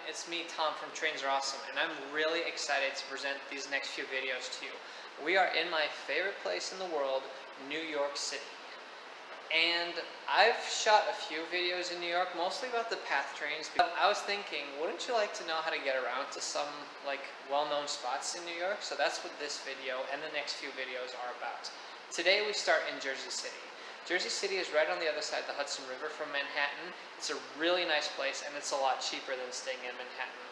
it's me, Tom from Trains Are Awesome, and I'm really excited to present these next few videos to you. We are in my favorite place in the world, New York City. And I've shot a few videos in New York, mostly about the PATH trains, but I was thinking, wouldn't you like to know how to get around to some well-known spots in New York? So that's what this video and the next few videos are about. Today we start in Jersey City. Jersey City is right on the other side of the Hudson River from Manhattan. It's a really nice place and it's a lot cheaper than staying in Manhattan.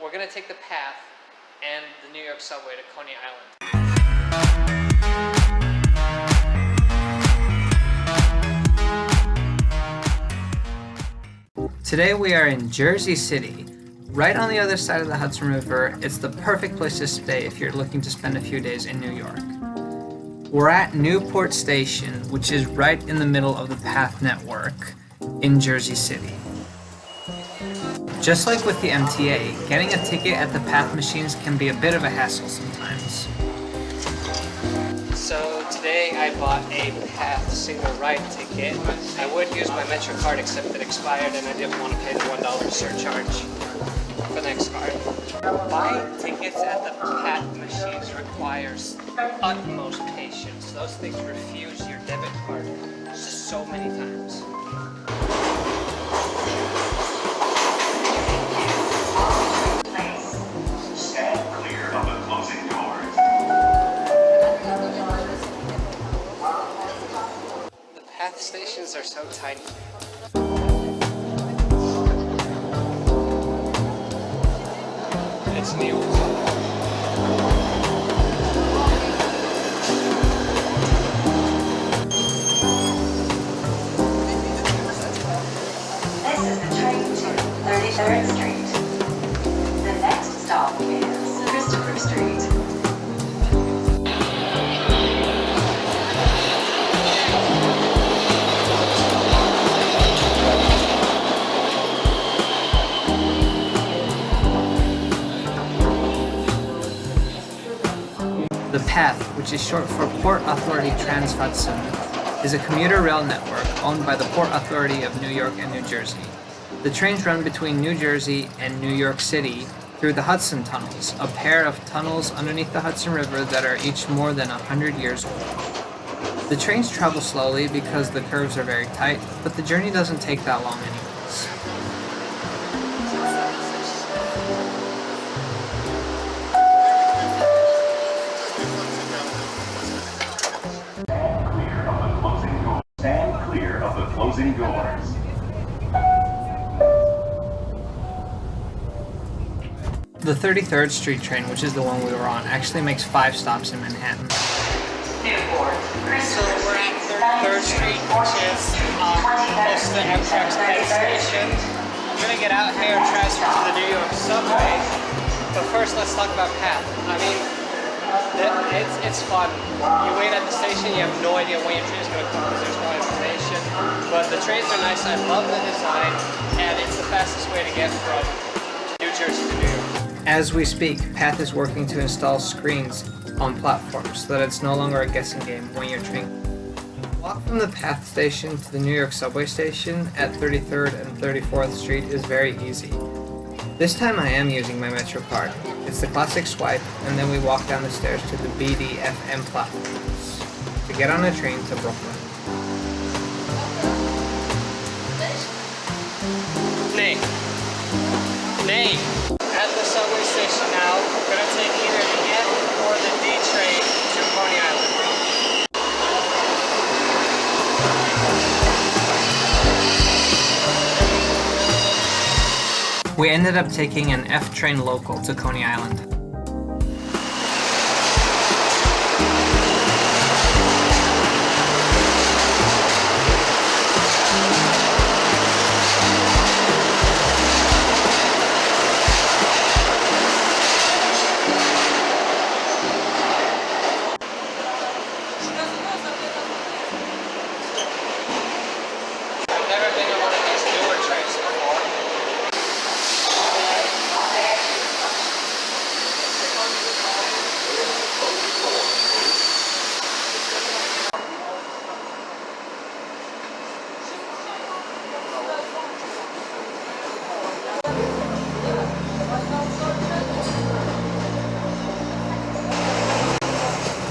We're going to take the PATH and the New York subway to Coney Island. Today we are in Jersey City, right on the other side of the Hudson River. It's the perfect place to stay if you're looking to spend a few days in New York. We're at Newport Station, which is right in the middle of the PATH network in Jersey City. Just like with the MTA, getting a ticket at the PATH machines can be a bit of a hassle sometimes. So today I bought a PATH single ride ticket. I would use my Metro card except it expired and I didn't want to pay the $1 surcharge for the next card. Buying tickets at the PATH machines requires utmost patience. Those things refuse your debit card just so many times. Stand clear of the closing doors. The PATH stations are so tiny. It's new. This is the train to 33rd Street. The next stop is Christopher Street. The PATH, which is short for Port Authority Trans-Hudson, is a commuter rail network owned by the Port Authority of New York and New Jersey. The trains run between New Jersey and New York City through the Hudson tunnels, a pair of tunnels underneath the Hudson River that are each more than 100 years old. The trains travel slowly because the curves are very tight, but the journey doesn't take that long anyways. Stand clear of the closing doors. The 33rd Street train, which is the one we were on, actually makes 5 stops in Manhattan. Newport, So we're at 33rd Street, which is close to the Amtrak's Penn Station. I'm going to get out here and transfer to the New York subway, but first let's talk about PATH. I mean, it's fun. You wait at the station, you have no idea when your train is going to come because there's no information. But the trains are nice, I love the design, and it's the fastest way to get from New Jersey to New York. As we speak, PATH is working to install screens on platforms so that it's no longer a guessing game when you're train. Walk from the PATH station to the New York subway station at 33rd and 34th Street is very easy. This time I am using my Metro card. It's the classic swipe, and then we walk down the stairs to the BDFM platforms to get on a train to Brooklyn. Nay. At the subway station now, we're going to take either the F or the D train to Coney Island. We ended up taking an F train local to Coney Island. I've never been on one of these newer trains before.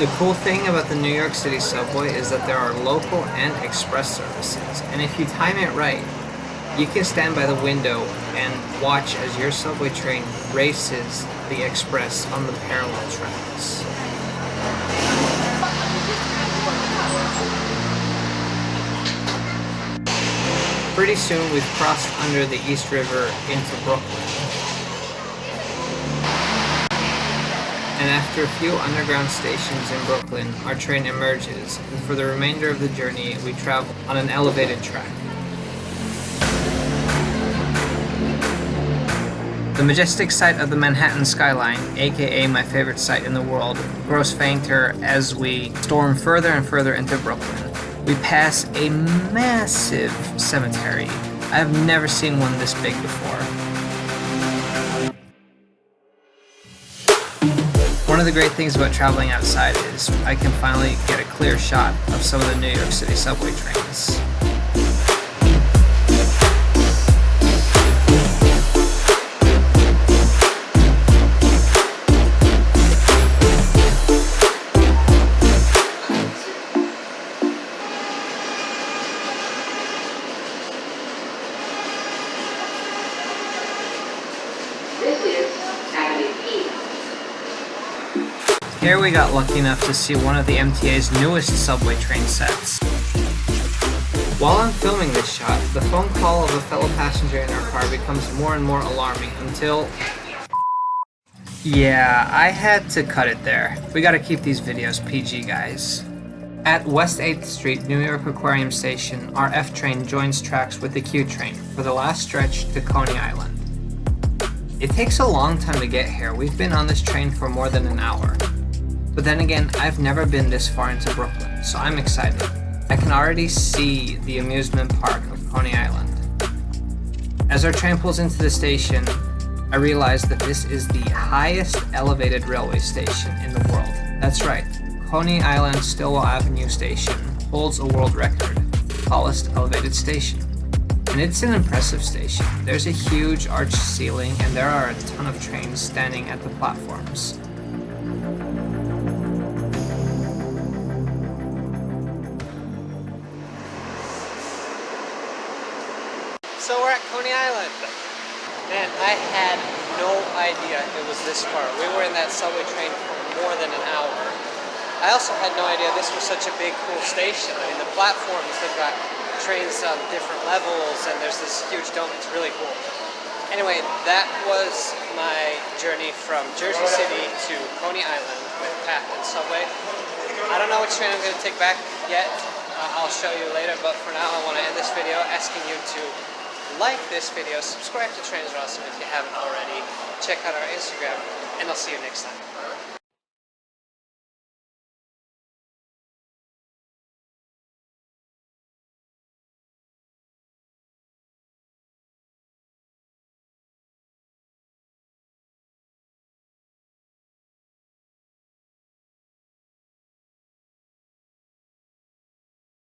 The cool thing about the New York City subway is that there are local and express services, and if you time it right, you can stand by the window and watch as your subway train races the express on the parallel tracks. Pretty soon we've crossed under the East River into Brooklyn. And after a few underground stations in Brooklyn, our train emerges, and for the remainder of the journey, we travel on an elevated track. The majestic sight of the Manhattan skyline, aka my favorite sight in the world, grows fainter as we storm further and further into Brooklyn. We pass a massive cemetery. I have never seen one this big before. One of the great things about traveling outside is I can finally get a clear shot of some of the New York City subway trains. This is Avenue E. Here we got lucky enough to see one of the MTA's newest subway train sets. While I'm filming this shot, the phone call of a fellow passenger in our car becomes more and more alarming until... Yeah, I had to cut it there. We gotta keep these videos PG, guys. At West 8th Street, New York Aquarium Station, our F train joins tracks with the Q train for the last stretch to Coney Island. It takes a long time to get here. We've been on this train for more than an hour. But then again, I've never been this far into Brooklyn, so I'm excited. I can already see the amusement park of Coney Island. As our train pulls into the station, I realize that this is the highest elevated railway station in the world. That's right, Coney Island Stillwell Avenue Station holds a world record, tallest elevated station. And it's an impressive station. There's a huge arched ceiling and there are a ton of trains standing at the platforms. So we're at Coney Island. Man, I had no idea it was this far. We were in that subway train for more than an hour. I also had no idea this was such a big, cool station. I mean, the platforms, they've got trains on different levels and there's this huge dome. It's really cool. Anyway, that was my journey from Jersey City to Coney Island with Pat and Subway. I don't know which train I'm going to take back yet. I'll show you later, but for now I want to end this video asking you to like this video, subscribe to Trains Are Awesome if you haven't already, check out our Instagram, and I'll see you next time.